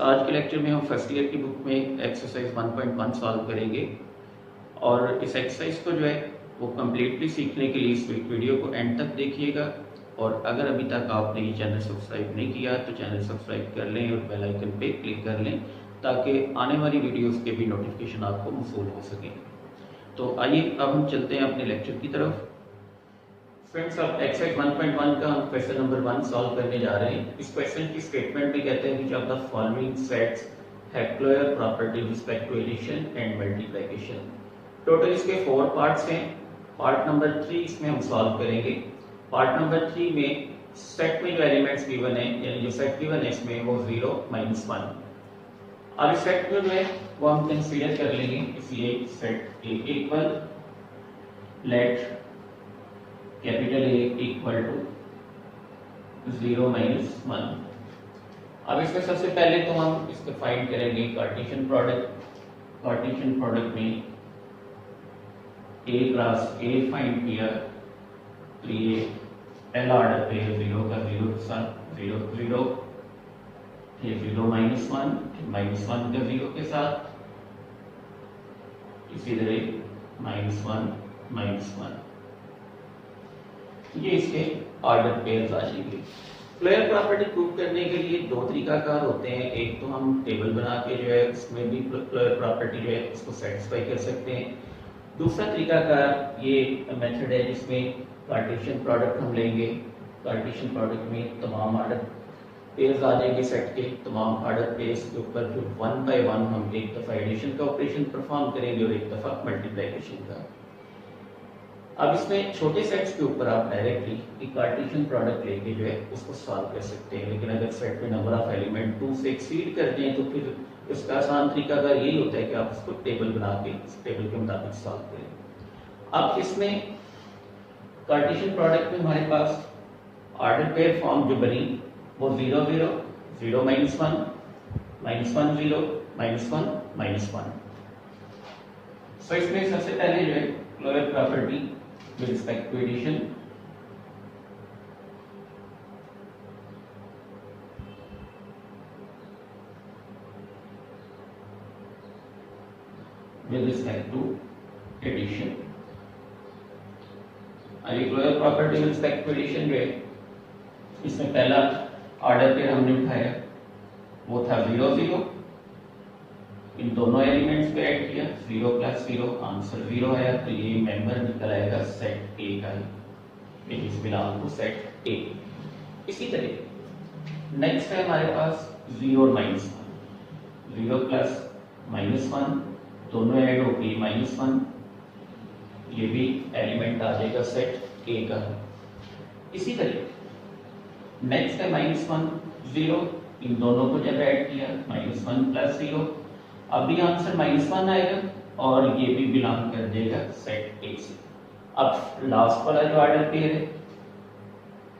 आज के लेक्चर में हम फर्स्ट ईयर की बुक में एक्सरसाइज 1.1 सॉल्व करेंगे और इस एक्सरसाइज को जो है वो कम्प्लीटली सीखने के लिए इस वीडियो को एंड तक देखिएगा। और अगर अभी तक आपने ये चैनल सब्सक्राइब नहीं किया तो चैनल सब्सक्राइब कर लें और बेल आइकन पे क्लिक कर लें ताकि आने वाली वीडियोस के भी नोटिफिकेशन आपको मौसूल हो सकें। तो आइए अब हम चलते हैं अपने लेक्चर की तरफ। फ्रेंड्स, अब एक्सरसाइज 1.1 का हम क्वेश्चन नंबर 1 सॉल्व करने जा रहे हैं। इस क्वेश्चन की स्टेटमेंट भी कहते हैं कि the following sets have clear property with respect to addition and multiplication. Total इसके 4 पार्ट्स हैं। पार्ट नंबर 3 इसमें हम सॉल्व करेंगे। पार्ट नंबर 3 में सेट में जो एलिमेंट्स गिवन है यानी जो सेट गिवन है इसमें वो 0 -1। अब इस सेट को जो है वो हम कंसीडर कर लेंगे, इसलिए set A equal let capital A equal to 0 -1। अब इसमें सबसे पहले तो हम इसको फाइंड करेंगे कार्टेशियन प्रोडक्ट। कार्टेशियन प्रोडक्ट में ए क्रॉस ए फाइंड किया तो ये पहला ऑर्डर पे 0 का 0 के साथ 0 0, ये 0 -1, -1 का 0 के साथ, इसी तरह -1 -1। ये इसके ऑर्डर पेयर्स आ जाएंगे। क्लियर प्रॉपर्टी प्रूव करने के लिए 2 तरीकाकार होते हैं। एक तो हम टेबल बना के जो है उसमें भी क्लियर प्रॉपर्टी जो है उसको सेटिस्फाई कर सकते हैं। दूसरा तरीकाकार ये मेथड है जिसमें कार्टेशियन प्रोडक्ट हम लेंगे। कार्टेशियन प्रोडक्ट में तमाम ऑर्डर पेयर्स आ जाएंगे, सेट के तमाम ऑर्डर पेयर्स के ऊपर फिर 1 बाय 1 हम एक दफा एडिशन का ऑपरेशन परफॉर्म करेंगे और एक दफा मल्टीप्लिकेशन का। अब इसमें छोटे सेट्स के ऊपर आप डायरेक्टली एक कार्टेशियन प्रोडक्ट लेके जो है उसको सॉल्व कर सकते हैं, लेकिन अगर सेट में नंबर ऑफ एलिमेंट 2 से एक्सीड कर जाए तो फिर इसका आसान तरीका अगर यही होता है कि आप उसको टेबल बना के इस टेबल के मुताबिक सॉल्व करें। अब इसमें कार्टेशियन प्रोडक्ट में हमारे पास ऑर्डर पेयर फॉर्म जो बनी वो 0 0 0 -1 -1 0 -1 -1। सो इसमें सबसे पहले जो है clear property with respect to addition, with respect to addition। अभी clear property with respect to addition जो है इसमें पहला ऑर्डर पेयर हमने उठाया वो था 0 0। इन दोनों एलिमेंट्स पे ऐड किया 0 + 0, आंसर 0 आया तो ये मेंबर निकल आएगा सेट ए का ही, it is belong to set A. इसी तरह नेक्स्ट है हमारे पास 0 -1, 0 + -1 दोनों ऐड हो गई -1, ये भी एलिमेंट आ जाएगा सेट ए का। इसी तरह नेक्स्ट है -1 0, इन दोनों को जब ऐड किया -1 + 0, अभी आंसर -1 आएगा और ये भी बिलोंग कर देगा सेट ए से। अब लास्ट वाला जो ऑर्डर पेयर है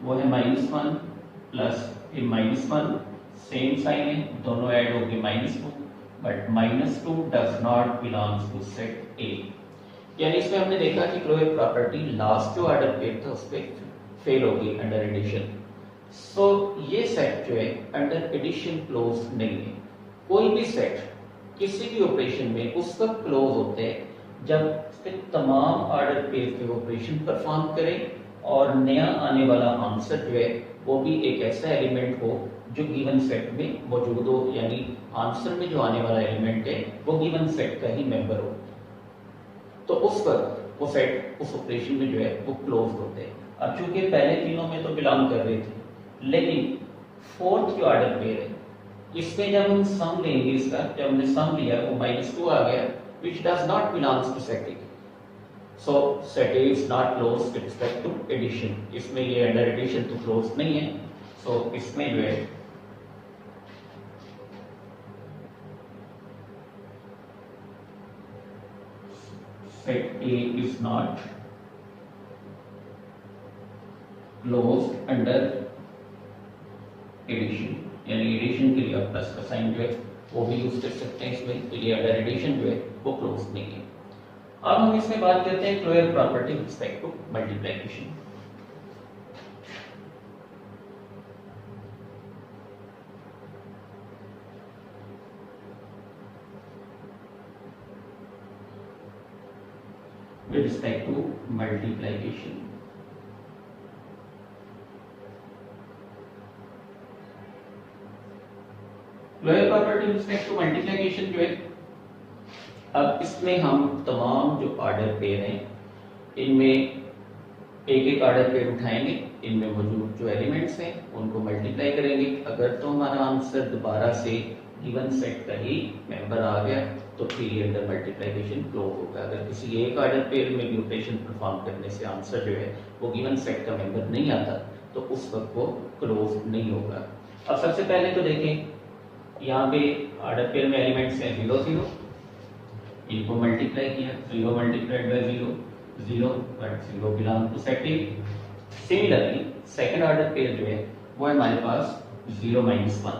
वो है -1 प्लस फिर -1, सेम साइन है, दोनों ऐड हो गए -2, but -2 does not belongs to set A. यानी इसमें हमने देखा कि क्लोजर प्रॉपर्टी लास्ट जो ऑर्डर पेयर था उस पे फेल हो गई अंडर एडिशन। सो ये सेट जो है अंडर एडिशन क्लोज नहीं है। कोई भी सेट किसी भी ऑपरेशन में उस वक्त क्लोज होते हैं जब उसके तमाम ऑर्डर पेयर के ऑपरेशन परफॉर्म करें और नया आने वाला आंसर जो है वो भी एक ऐसा एलिमेंट हो जो गिवन सेट में मौजूद हो, यानी आंसर में जो आने वाला एलिमेंट है वो गिवन सेट का ही मेंबर हो, तो उस वक्त वो सेट उस ऑपरेशन में जो है वो क्लोज होते हैं। अब चूंकि पहले तीनों में तो बिलोंग कर रहे थे, लेकिन फोर्थ जो ऑर्डर पेयर है इसमें जब हम सम लेंगे, इसका जब हमने सम लिया वो -2 आ गया which does not belongs to set A। so set A is not closed with respect to addition। इसमें ये अंडर एडिशन तो क्लोज नहीं है, so इसमें जो है set A is not closed under addition, यानी एडिशन के लिए आप प्लस का साइन जो है वो भी यूज कर सकते हैं इसमें, तो ये अंडर एडिशन जो है वो क्लोज नहीं है। अब हम इसमें बात करते हैं closure property with respect to multiplication. with respect to multiplication. Lower property with respect to multiplication जो है, अब इसमें हम तमाम जो ऑर्डर पेयर हैं इनमें एक एक ऑर्डर पेयर उठाएंगे, इनमें मौजूद जो एलिमेंट्स हैं उनको मल्टीप्लाई करेंगे। अगर तो हमारा आंसर दोबारा से गिवन सेट का ही मेंबर आ गया तो फिर ये अंडर मल्टीप्लिकेशन क्लोज होगा। अगर किसी एक ऑर्डर पेयर में भी ऑपरेशन परफॉर्म करने से आंसर जो है वो गिवन सेट का मेंबर नहीं आता तो उस वक्त वो क्लोज नहीं होगा। अब सबसे पहले तो देखें, यहाँ पे ऑर्डर पेयर में एलिमेंट्स हैं 0 0, इनको मल्टीप्लाई किया, 0 multiplied by 0 0, but 0 belong to set A. Similarly second order pair जो है वो है हमारे पास 0 -1,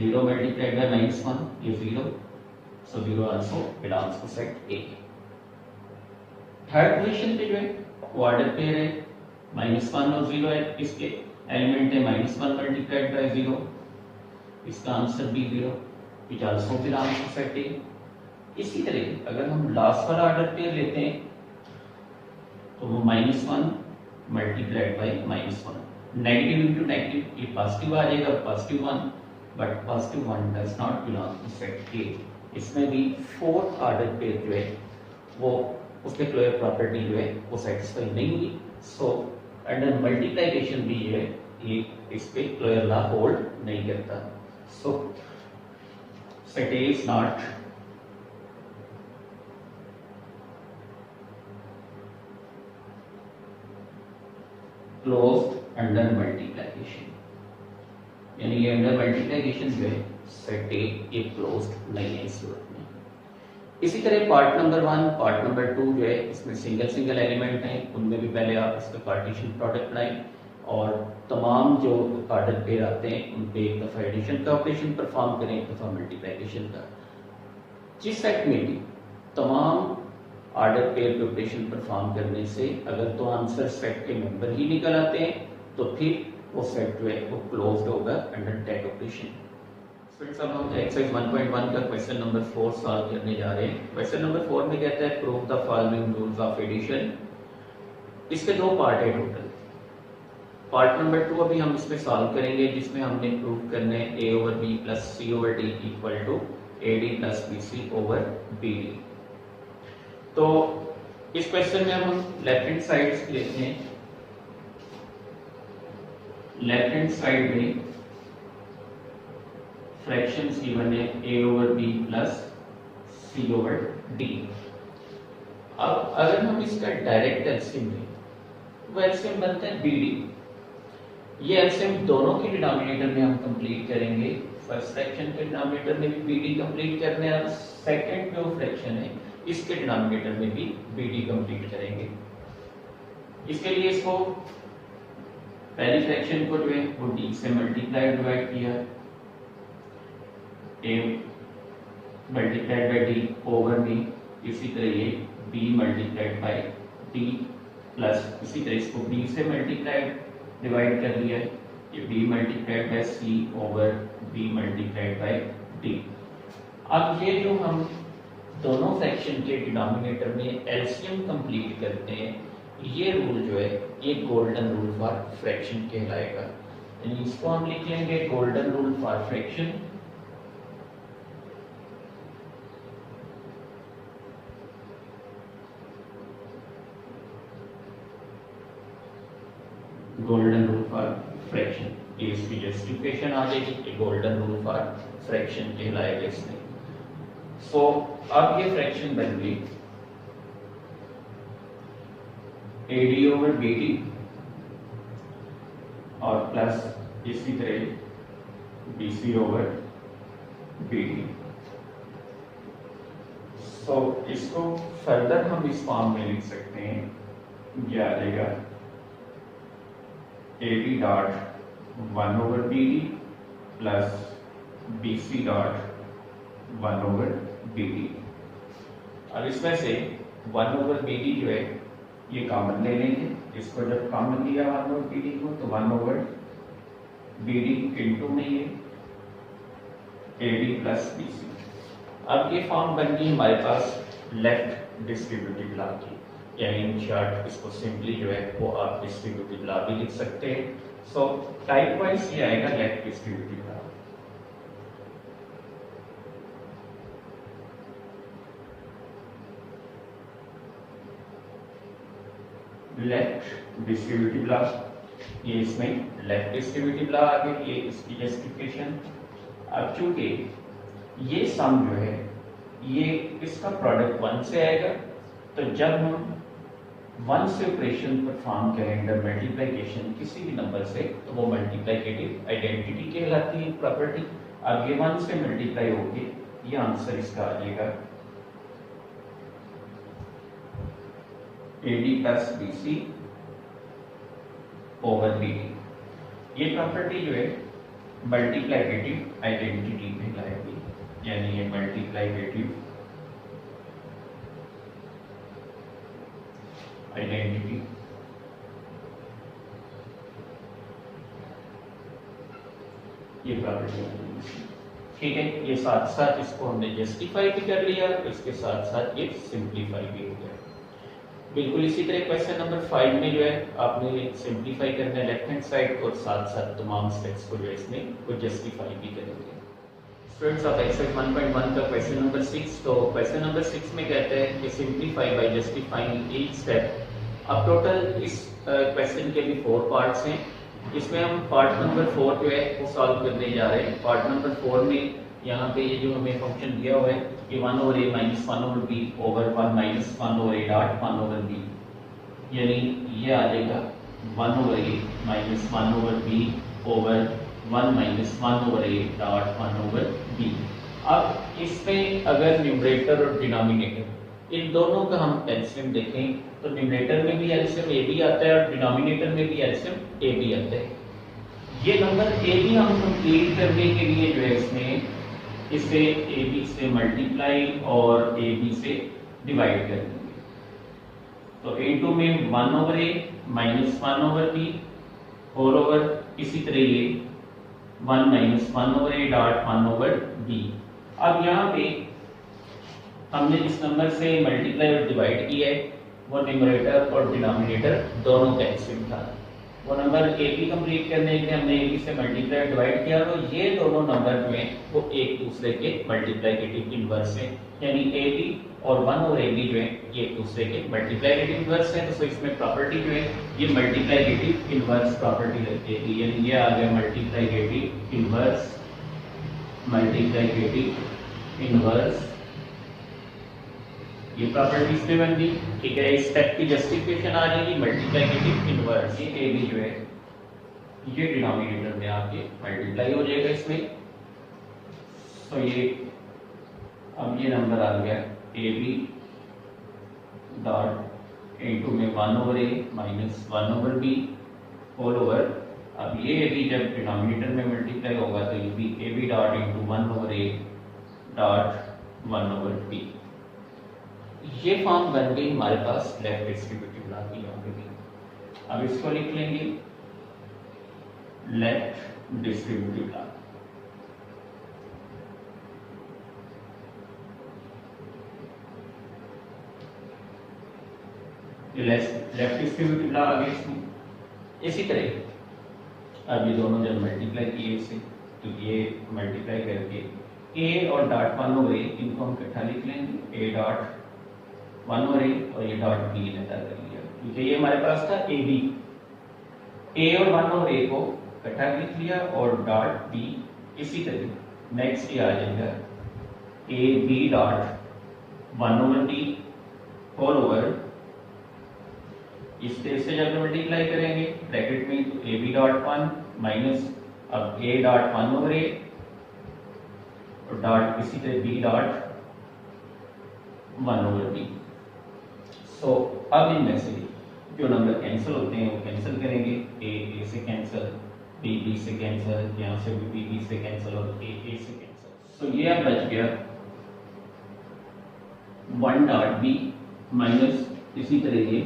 0 मल्टीप्लाइड बाय -1 ये 0, so 0 also belongs to set A. Third position पे जो है वो ऑर्डर पेयर है -1 और 0 है, इसके एलिमेंट है -1 मल्टीप्लाइड बाय 0, इसका आंसर भी 0 which also belongs to set A. इसी तरह अगर हम लास्ट वाला ऑर्डर पेयर लेते हैं तो वो -1 multiplied by -1, negative into negative ये पॉजिटिव आ जाएगा, +1, but +1 does not belong to set A. इसमें भी फोर्थ ऑर्डर पेयर जो है वो उसके क्लोजर प्रॉपर्टी जो है वो सेटिस्फाई नहीं हुई, सो अंडर मल्टीप्लिकेशन भी ये इस पे क्लोजर लॉ होल्ड नहीं करता, सो set A is not closed under multiplication, यानी ये अंडर मल्टीप्लिकेशन जो है सेट ए ये क्लोज्ड नहीं है इस सूरत में। इसी तरह पार्ट नंबर 1 पार्ट नंबर 2 जो है इसमें सिंगल सिंगल एलिमेंट हैं, उनमें भी पहले आप इसका पार्टीशन प्रोडक्ट बनाएं और तमाम जो ऑर्डर पेयर आते हैं उन पे एक दफ़ा एडिशन का ऑपरेशन परफॉर्म करें, एक दफ़ा मल्टीप्लिकेशन का। जिस सेट में भी तमाम ऑर्डर पेयर पे ऑपरेशन परफॉर्म करने से अगर तो आंसर सेट के मेंबर ही निकल आते हैं तो फिर वो सेट जो है वो क्लोज्ड होगा अंडर टेक ऑपरेशन। फ्रेंड्स अब हम एक्सरसाइज 1.1 का क्वेश्चन नंबर 4 सॉल्व करने जा रहे हैं। क्वेश्चन नंबर 4 में कहता है prove the following rules of addition. इसके दो पार्ट है टोटल। पार्ट नंबर 2 अभी हम इसमें सॉल्व करेंगे जिसमें हमने प्रूव करने a over b plus c over d equal to ad plus bc over bd। तो इस क्वेश्चन में हम लेफ्ट हैंड साइड लेते हैं। लेफ्ट हैंड साइड में फ्रैक्शंस गिवन है a over b plus c over d। अब अगर हम इसका डायरेक्ट एलसीएम लें वो एलसीएम बनता है bd। ये एलसीएम दोनों के डिनोमिनेटर में हम कंप्लीट करेंगे। फर्स्ट फ्रैक्शन के डिनोमिनेटर में भी bd कंप्लीट करने और सेकंड जो फ्रैक्शन है इसके डिनोमिनेटर में भी bd कंप्लीट करेंगे। इसके लिए इसको पहली फ्रैक्शन को जो है वो d से मल्टीप्लाई डिवाइड किया, a multiplied by d over b, इसी तरह ये b multiplied by d plus इसी तरह इसको b से मल्टीप्लाइड डिवाइड कर लिया है, ये b multiplied by c over b multiplied by d। अब ये जो हम दोनों फ्रैक्शन के डिनोमिनेटर में एलसीएम कंप्लीट करते हैं ये रूल जो है ये गोल्डन रूल फॉर फ्रैक्शन कहलाएगा। यानी इसको हम लिख लेंगे golden rule for fraction. Golden rule for fraction, ये इसकी जस्टिफिकेशन आ जाएगी कि गोल्डन रूल फॉर फ्रैक्शन कहलाएगा इसमें। सो अब ये फ्रैक्शन बन गई AD ओवर BD और प्लस इसी तरह BC ओवर BD। सो इसको फर्दर हम इस फॉर्म में लिख सकते हैं, ये आ जाएगा AD dot 1 over BD plus BC dot 1 over BD। अब इसमें से 1 ओवर BD जो है ये कॉमन ले लेंगे। इसको जब कॉमन लिया 1 ओवर BD को तो 1 ओवर BD इंटू में ये AD प्लस BC। अब ये फॉर्म बन गई हमारे पास लेफ्ट डिस्ट्रीब्यूटिव लॉ की, यानी इन शॉर्ट इसको सिंपली जो है वो आप डिस्ट्रीब्यूटिव लॉ भी लिख सकते हैं। सो टाइप वाइज ये आएगा left distributive law. Left distributive law, ये इसमें लेफ्ट डिस्ट्रीब्यूटिव लॉ आ गया, ये इसकी जस्टिफिकेशन। अब चूंकि ये सम जो है ये इसका प्रोडक्ट 1 से आएगा, तो जब हम 1 से ऑपरेशन परफॉर्म करेंगे मल्टीप्लिकेशन किसी भी नंबर से, तो वो मल्टीप्लिकेटिव आइडेंटिटी कहलाती है प्रॉपर्टी। अब ये 1 से मल्टीप्लाई होके ये आंसर इसका आ जाएगा AD plus BC over BD। ये प्रॉपर्टी जो है मल्टीप्लिकेटिव आइडेंटिटी कहलाएगी, यानी ये मल्टीप्लिकेटिव आइडेंटिटी ये प्रॉपर्टी। ठीक है, ये साथ साथ इसको हमने जस्टिफाई भी कर लिया, इसके साथ साथ ये सिंप्लीफाई भी हो गया। बिल्कुल इसी तरह क्वेश्चन नंबर 5 में जो है आपने सिंप्लीफाई करना है लेफ्ट हैंड साइड, और साथ साथ तमाम स्टेप्स को जो है इसमें को जस्टिफाई भी करेंगे। स्टूडेंट्स ऑफ एक्सरसाइज 1.1 का क्वेश्चन नंबर 6, तो क्वेश्चन नंबर 6 में कहते हैं कि simplify by justifying each step. अब टोटल इस क्वेश्चन के भी 4 पार्ट्स हैं, इसमें हम पार्ट नंबर 4 जो है वो सॉल्व करने जा रहे हैं। पार्ट नंबर 4 में यहाँ पे ये जो हमें फंक्शन दिया हुआ है कि 1 over a minus 1 over b over 1 minus 1 over a dot 1 over b, यानी ये आ जाएगा 1 over a minus 1 over b over 1 minus 1 over a dot 1 over b। अब इसमें अगर न्यूमरेटर और डिनोमिनेटर इन दोनों का हम एलसीएम देखें, तो न्यूमरेटर में भी एलसीएम a b आता है और डिनोमिनेटर में भी एलसीएम a b आता है। ये नंबर a b हम कंप्लीट करने के लिए जो है इसमें इसे AB से मल्टीप्लाई और AB से डिवाइड कर देंगे। तो A2 में 1 over A minus 1 over B और ओवर इसी तरह ये 1 minus 1 over A dot 1 over B। अब यहाँ पे हमने जिस नंबर से मल्टीप्लाई और डिवाइड किया है वो न्यूमरेटर और डिनोमिनेटर दोनों का एलसीएम था। वो नंबर AB कंप्लीट करने के लिए हमने AB से मल्टीप्लाई डिवाइड किया, तो ये दोनों नंबर जो हैं वो एक दूसरे के मल्टीप्लिकेटिव इनवर्स हैं, यानी AB और 1 और AB जो है ये एक दूसरे के मल्टीप्लिकेटिव इनवर्स हैं। तो इसमें प्रॉपर्टी जो है ये मल्टीप्लिकेटिव इनवर्स प्रॉपर्टी लगेगी, यानी ये आ गया मल्टीप्लिकेटिव इनवर्स ये प्रॉपर्टी इसमें बन गई। ठीक है, इस स्टेप की जस्टिफिकेशन आ जाएगी मल्टीप्लिकेटिव इनवर्स। ये ए बी जो है ये डिनोमिनेटर में आके मल्टीप्लाई हो जाएगा इसमें। तो ये अब ये नंबर आ गया ए बी डॉट इनटू में 1 over a minus 1 over b whole over. अब ये ए बी जब डिनोमिनेटर में मल्टीप्लाई होगा तो ये भी A B dot into 1 over a dot 1 over b। ये फॉर्म बन गई हमारे पास लेफ्ट डिस्ट्रीब्यूटिव लॉ की यहाँ पे भी। अब इसको लिख लेंगे left distributive law. Left distributive law आ गया इसमें। इसी तरह अब ये दोनों जब मल्टीप्लाई किए इसे, तो ये मल्टीप्लाई करके a और डॉट 1 over a इनको हम इकट्ठा लिख लेंगे, a डॉट 1 over a और ये डॉट b लेता कर लिया, क्योंकि ये हमारे पास था a b। a और 1 over a को इकट्ठा लिख लिया और डॉट b। इसी तरह नेक्स्ट ये आ जाएगा a b dot 1 over b whole over. इस तरह से जब मल्टीप्लाई करेंगे ब्रैकेट में तो a b डॉट 1 माइनस अब a डॉट 1 over a और डॉट इसी तरह b डॉट 1 over b। सो अब इनमें से जो नंबर कैंसिल होते हैं वो कैंसिल करेंगे, a से कैंसिल, b से कैंसिल, यहाँ से भी b से कैंसिल और a से कैंसिल। सो ये अब बच गया 1 डॉट b माइनस इसी तरह ये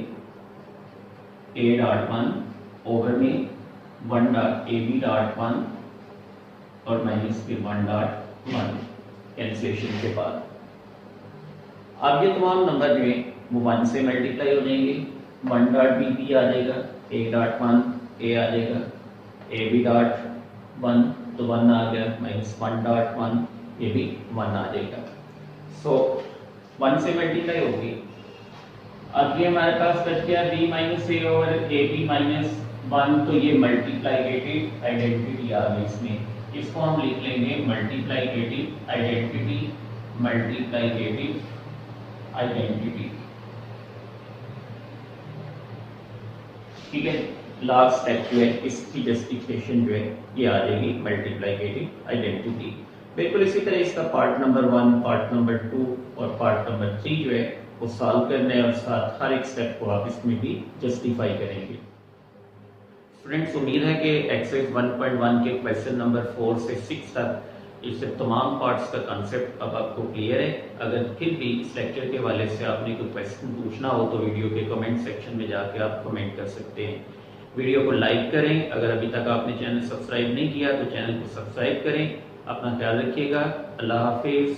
a डॉट 1 ओवर में 1 डॉट a b डॉट 1 और माइनस फिर 1 डॉट 1 कैंसिलेशन के बाद। अब ये तमाम नंबर जो है वो 1 से मल्टीप्लाई हो जाएंगे। 1 डॉट बी बी आ जाएगा, ए डॉट 1 ए आ जाएगा, ए बी डॉट 1 तो 1 आ गया, माइनस 1 डॉट 1 ये भी 1 आ जाएगा। सो 1 से मल्टीप्लाई होगी। अब ये हमारे पास बच गया b minus A over A B minus 1, तो ये मल्टीप्लाइकेटिव आइडेंटिटी आ गई इसमें। इसको हम लिख लेंगे मल्टीप्लाइकेटिव आइडेंटिटी, मल्टीप्लाइकेटिव आइडेंटिटी। ठीक है, लास्ट स्टेप जो है इसकी जस्टिफिकेशन जो है ये आ जाएगी मल्टीप्लाइकेटिव आइडेंटिटी। बिल्कुल इसी तरह इसका पार्ट नंबर 1, पार्ट नंबर 2 और पार्ट नंबर 3 जो है वो सॉल्व करना है और साथ हर एक स्टेप को आप इसमें भी जस्टिफाई करेंगे। स्टूडेंट्स, उम्मीद है कि एक्सरसाइज 1.1 के क्वेश्चन नंबर 4 से 6 तक इससे तमाम पार्ट्स का कंसेप्ट अब आपको क्लियर है। अगर फिर भी इस लेक्चर के हवाले से आपने कोई क्वेश्चन पूछना हो तो वीडियो के कमेंट सेक्शन में जाके आप कमेंट कर सकते हैं। वीडियो को लाइक करें, अगर अभी तक आपने चैनल सब्सक्राइब नहीं किया तो चैनल को सब्सक्राइब करें। अपना ख्याल रखिएगा। अल्लाह हाफिज़।